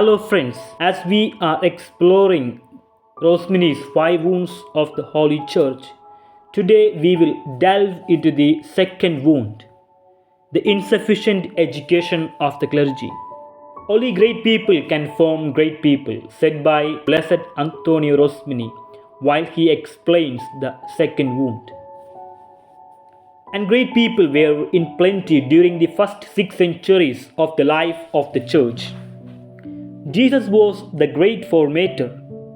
Hello, friends. As we are exploring Rosmini's Five Wounds of the Holy Church, today we will delve into the second wound, the insufficient education of the clergy. Only great people can form great people, said by Blessed Antonio Rosmini while he explains the second wound. And great people were in plenty during the first 6 centuries of the life of the church. Jesus was the great formator.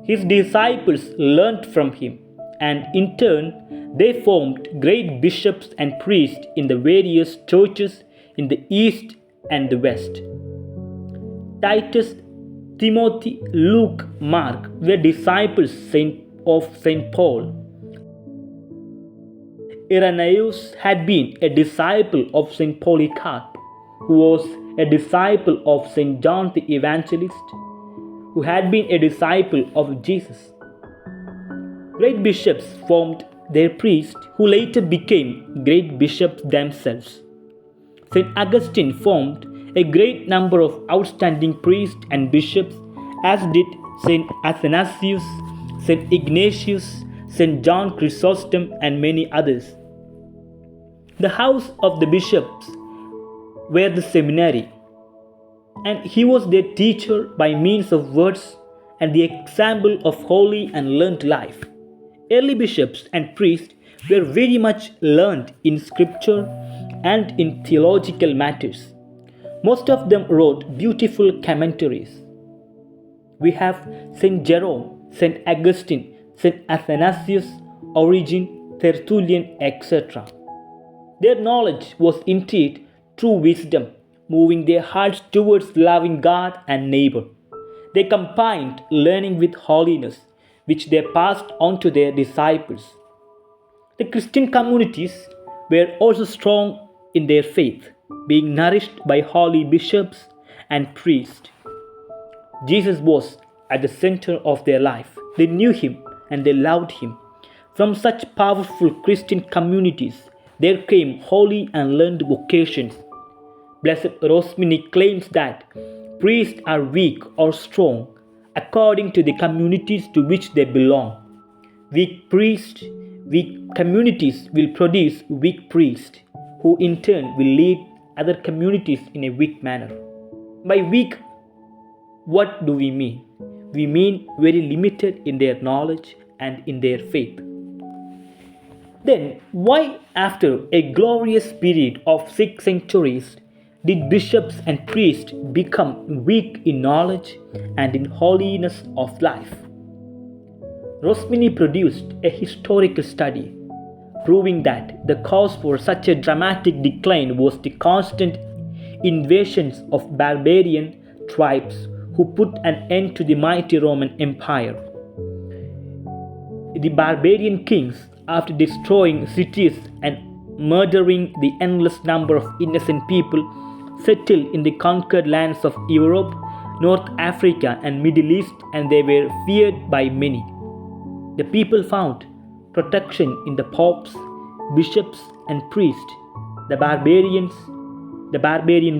His disciples learnt from him, and in turn, they formed great bishops and priests in the various churches in the East and the West. Titus, Timothy, Luke, Mark were disciples of St. Paul. Irenaeus had been a disciple of St. Polycarp, who was a disciple of St. John the Evangelist, who had been a disciple of Jesus. Great bishops formed their priests, who later became great bishops themselves. St. Augustine formed a great number of outstanding priests and bishops, as did St. Athanasius, St. Ignatius, St. John Chrysostom, and many others. The house of the bishops were the seminary, and he was their teacher by means of words and the example of holy and learned life. Early bishops and priests were very much learned in scripture and in theological matters. Most of them wrote beautiful commentaries. We have St. Jerome, St. Augustine, St. Athanasius, Origen, Tertullian, etc. Their knowledge was indeed true wisdom, moving their hearts towards loving God and neighbor. They combined learning with holiness, which they passed on to their disciples. The Christian communities were also strong in their faith, being nourished by holy bishops and priests. Jesus was at the center of their life. They knew him and they loved him. From such powerful Christian communities, there came holy and learned vocations. Blessed Rosmini claims that priests are weak or strong according to the communities to which they belong. Weak priests, weak communities will produce weak priests, who in turn will lead other communities in a weak manner. By weak, what do we mean? We mean very limited in their knowledge and in their faith. Then, why, after a glorious period of 6 centuries, did bishops and priests become weak in knowledge and in holiness of life? Rosmini produced a historical study proving that the cause for such a dramatic decline was the constant invasions of barbarian tribes who put an end to the mighty Roman Empire. The barbarian kings, after destroying cities and murdering the endless number of innocent people, settled in the conquered lands of Europe, North Africa, and Middle East, and they were feared by many. The people found protection in the popes, bishops, and priests. The barbarian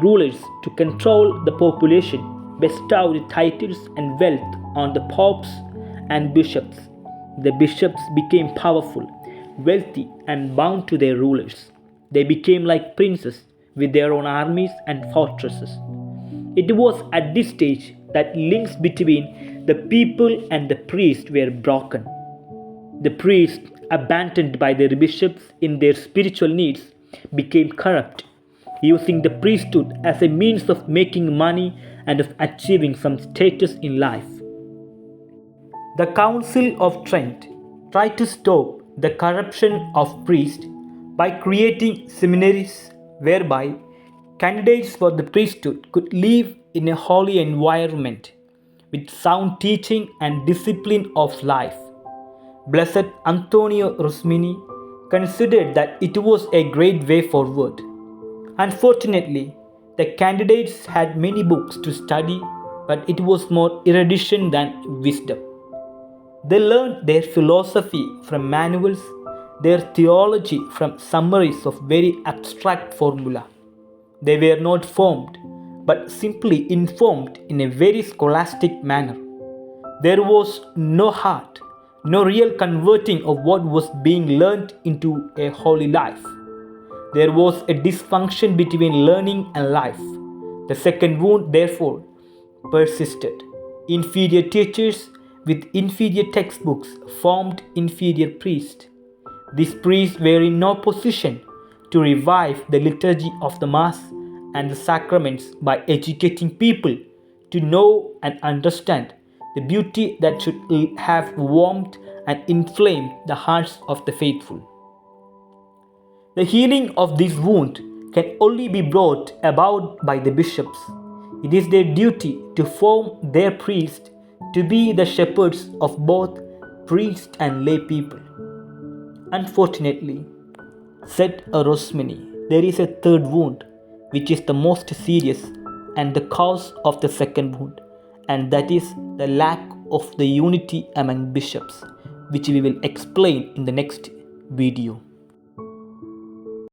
rulers, to control the population, bestowed titles and wealth on the popes and bishops. The bishops became powerful, wealthy, and bound to their rulers. They became like princes with their own armies and fortresses. It was at this stage that links between the people and the priest were broken. The priests, abandoned by their bishops in their spiritual needs, became corrupt, using the priesthood as a means of making money and of achieving some status in life. The Council of Trent tried to stop the corruption of priests by creating seminaries whereby candidates for the priesthood could live in a holy environment with sound teaching and discipline of life. Blessed Antonio Rosmini considered that it was a great way forward. Unfortunately, the candidates had many books to study, but it was more erudition than wisdom. They learned their philosophy from manuals, their theology from summaries of very abstract formula. They were not formed but simply informed in a very scholastic manner. There was no heart, no real converting of what was being learnt into a holy life. There was a dysfunction between learning and life. The second wound, therefore, persisted. Inferior teachers with inferior textbooks formed inferior priests. These priests were in no position to revive the liturgy of the Mass and the sacraments by educating people to know and understand the beauty that should have warmed and inflamed the hearts of the faithful. The healing of this wound can only be brought about by the bishops. It is their duty to form their priests to be the shepherds of both priests and lay people. Unfortunately, said Rosmini, there is a third wound, which is the most serious and the cause of the second wound, and that is the lack of the unity among bishops, which we will explain in the next video.